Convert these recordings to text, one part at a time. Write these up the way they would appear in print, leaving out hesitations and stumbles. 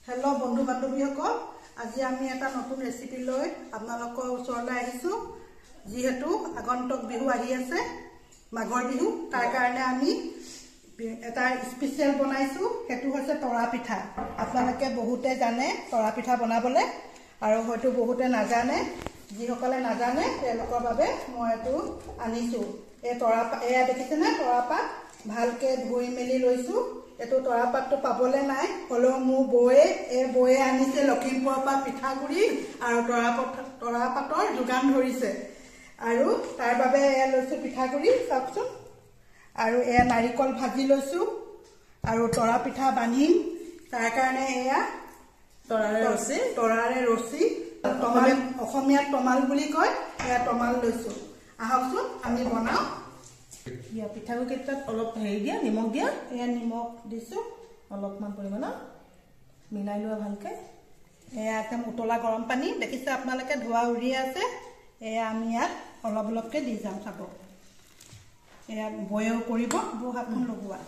hello बंधु बान्धवीসকল আজি আমি এটা নতুন ৰেচিপি লৈ আপোনালোকৰ ওচৰলৈ আহিছো যিহেতু আগন্তুক বিহু আহি আছে মাঘৰ বিহু তাৰ কাৰণে আমি এটা স্পেশাল বনাইছো হেতু হৈছে তৰা পিঠা আপোনালোকে বহুতে জানে তৰা পিঠা বনাবলে আৰু হয়তো বহুতে নাজানে যিসকলে নাজানে তেওঁলোকৰ বাবে মই এটো আনিছো এই তৰা এয়া দেখিছেনে তৰা পাত ভালকে ধুই মেলি লৈছো এটো তৰা পাতটো পাবলে নাই হলো মু বয়ে আনিছে লখিমপুৰৰ পৰা পিঠাগুৰি আৰু তৰা পাতৰ যোগান ধৰিছে আৰু তাৰ বাবে এয়া লৈছো পিঠাগুৰি চাওকচোন আৰু এয়া নাৰিকল ভাজি লৈছো আৰু তৰা পিঠা বানিম তাৰ কাৰণে এয়া তৰাৰে ৰসি তমাল অসমীয়া তমাল বুলি কয় এয়া তমাল লৈছো আহকচোন আমি বনাও या पिठागुৰি কেইটাত অলপ হেৰি দিয়া নিমখ দিয়া এয়া নিমখ দিছো অলপমান পৰিমাণৰ মিলাই লোৱা ভালকে এয়া একদম উতলা গৰম পানী দেখিছে আপোনালোকে ধোৱা উৰি আছে এয়া আমি ইয়াত অলপ অলপকে দি যাম চাব এয়া বয়ও কৰিব বো হাতখন লগোৱা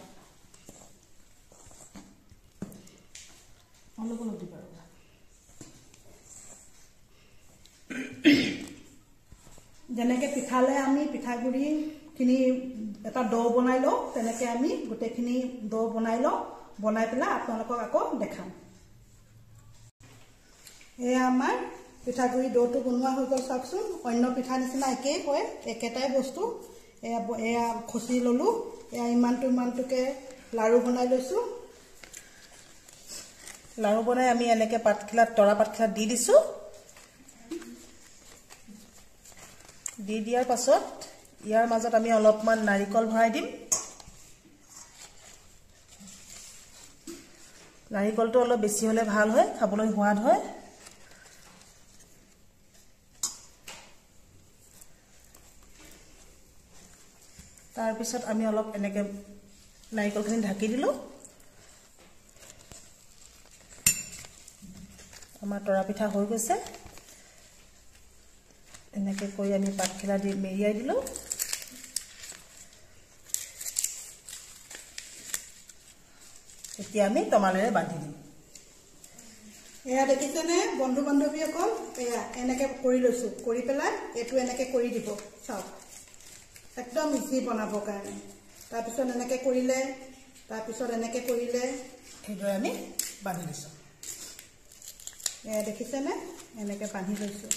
অলপ অলপ দিবা যেনেকে পিঠালে আমি পিঠাগুৰি খিনি এটা ডো বনাই লো তেনেকে আমি গুটেখিনি ডো বনাই লো বনাই পেলা আপোনালোকক আকৌ দেখাম এয়া আমাৰ পিঠাগুৰি ডোটো বনোৱা হৈ গল চাওকচোন অন্য পিঠা নিচিনা একেই হয় একেটাই বস্তু এয়া খচি ললো এয়া ইমানটোকে লাৰু বনাই লৈছো লাৰু বনাই আমি এনেকে পাতখিলাত তৰা পাতখিলাত দি দিছো দি দিয়াৰ পাছত ইয়াৰ মাজত আমি অলপমান নাৰিকল ভৰাই দিম নাৰিকলটো অলপ বেছি হলে ভাল হয় খাবলৈ সোৱাদ হয় তাৰ পিছত আমি অলপ এনেকে নাৰিকলখিনি ঢাকি দিলো আমাৰ তৰা পিঠা হৈ গৈছে এনেকে কৰি আমি পাতখিলা দি মেৰিয়াই দিলো এতিয়া আমি তমালেৰে বান্ধি দিম এয়া দেখিছেনে বন্ধু বান্ধৱীসকল এয়া এনেকে কৰি লৈছো কৰি পেলাই এটো এনেকে কৰি দিব চাওক একদম ইজি বনাবৰ কাৰণে তাৰ পিছত এনেকে কৰিলে এইদৰে আমি বান্ধি দিছো এয়া দেখিছেনে এনেকে বান্ধি লৈছো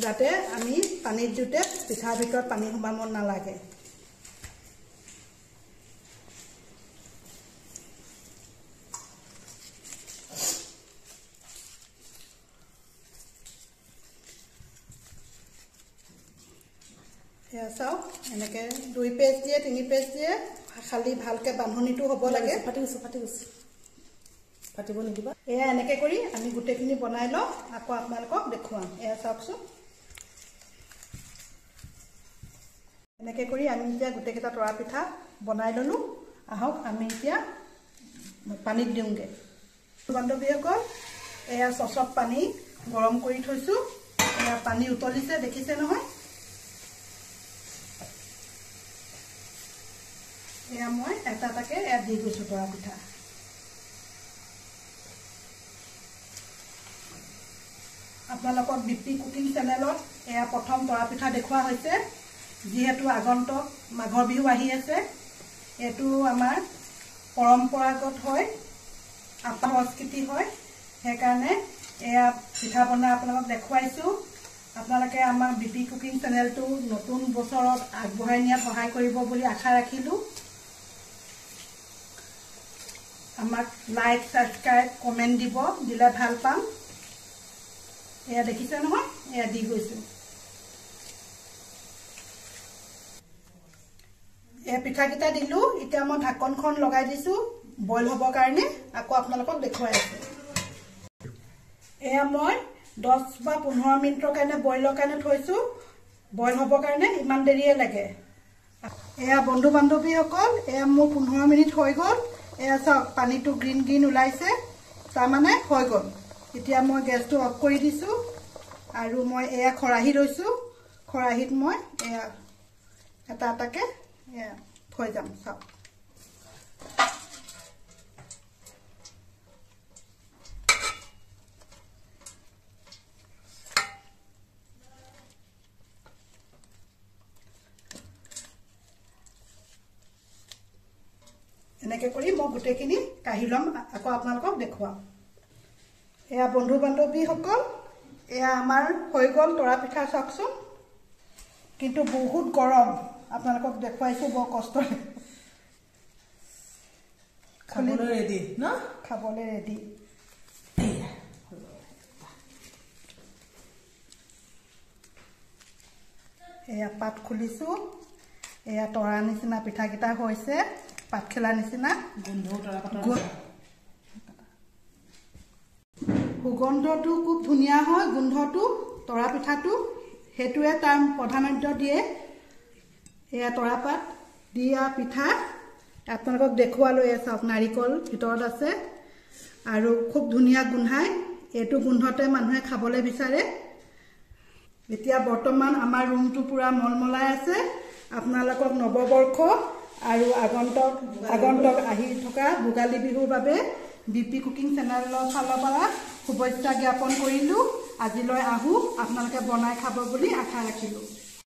যাতে আমি পানীত দিওঁতে পিঠাৰ ভিতৰত পানী সোমাব নালাগে এয়া চাওক এনেকে 2 পেজ দিয়ে 3 পেজ দিয়ে খালি ভালকে বান্ধনিটো হ'ব লাগে ফাটিব নিদিবা এয়া এনেকে কৰি আমি গুটেখিনি বনাই লওঁ আকৌ আপোনালোকক দেখুৱাম এয়া চাওকচোন এনেকে কৰি আমি এতিয়া গুটেকেইটা তৰা পিঠা বনাই ললো আহক আমি এতিয়া পানীত দিওঁগে বান্ধৱীসকল এয়া চচত পানী গৰম কৰি থৈছো এয়া পানী উতলিছে দেখিছে নহয় এয়া মই এটাকে এয়া দি গৈছো তৰা পিঠা আপোনালোকক বিপি কুকিং চেনেলত এয়া প্ৰথম তৰা পিঠা দেখুৱা হৈছে যিহেতু আগন্তুক মাঘৰ বিহু আহি আছে এটো আমাৰ পৰম্পৰাগত হয় আপা সংস্কৃতি হয় সেইকাৰণে এয়া পিঠা বনা আপোনালোকক দেখুৱাইছো আপোনালোকে আমাৰ বিপি কুকিং চেনেলটো নতুন বছৰত আগবঢ়াই নিয়াত সহায় কৰিব বুলি আশা ৰাখিলো আমাক লাইক সাবস্ক্ৰাইব কমেন্ট দিব দিলে ভাল পাম এয়া দেখিছে নহয় এয়া দি গৈছো এয়া পিঠাকিটা দিলো এতিয়া মই ঢাকনখন লগাই দিছো বইল হ'বৰ কাৰণে আকৌ আপোনালোকক দেখুৱাই আছো এয়া মই 10 বা 15 মিনিটৰ কাৰণে বইলৰ কাৰণে থৈছো বইল হ'বৰ কাৰণে ইমান দেৰিয়ে লাগে এয়া বন্ধু বান্ধৱীসকল এয়া মোৰ 15 মিনিট হৈ গ'ল এয়া চাওক পানীটো গ্ৰীণ ওলাইছে তাৰ মানে হৈ গ'ল এতিয়া মই গেছটো অফ কৰি দিছো আৰু মই এয়া খৰাহি লৈছো খৰাহিত মই এয়া এটাকে এয়া থৈ যাম চাওক এনেকৈ কৰি মই গোটেইখিনি কাঢ়ি ল'ম আকৌ আপোনালোকক দেখুৱাম এয়া বন্ধু বান্ধৱীসকল এয়া আমাৰ হৈ গ'ল তৰা পিঠা চাওকচোন কিন্তু বহুত গৰম আপোনালোকক দেখুৱাইছোঁ বৰ কষ্টৰে খাবলৈ ৰেডি ন খাবলৈ ৰেডি এয়া পাত খুলিছোঁ এয়া তৰা নিচিনা পিঠাকেইটা হৈছে পাত খেলা নিচিনা সুগন্ধটো খুব ধুনীয়া হয় গোন্ধটো তৰা পিঠাটো সেইটোৱে তাৰ প্ৰধানত্ব দিয়ে এয়া তৰা পাত দিয়া পিঠা আপোনালোকক দেখুৱালোঁ এয়া চাওক নাৰিকল ভিতৰত আছে আৰু খুব ধুনীয়া গোন্ধায় এইটো গোন্ধতে মানুহে খাবলৈ বিচাৰে এতিয়া বৰ্তমান আমাৰ ৰুমটো পুৰা মলমলাই আছে আপোনালোকক নৱবৰ্ষ আৰু আগন্তুক আহি থকা ভোগালী বিহুৰ বাবে বিপি কুকিং চেনেলৰ ফালৰ পৰা শুভেচ্ছা জ্ঞাপন কৰিলোঁ আজিলৈ আহোঁ আপোনালোকে বনাই খাব বুলি আশা ৰাখিলোঁ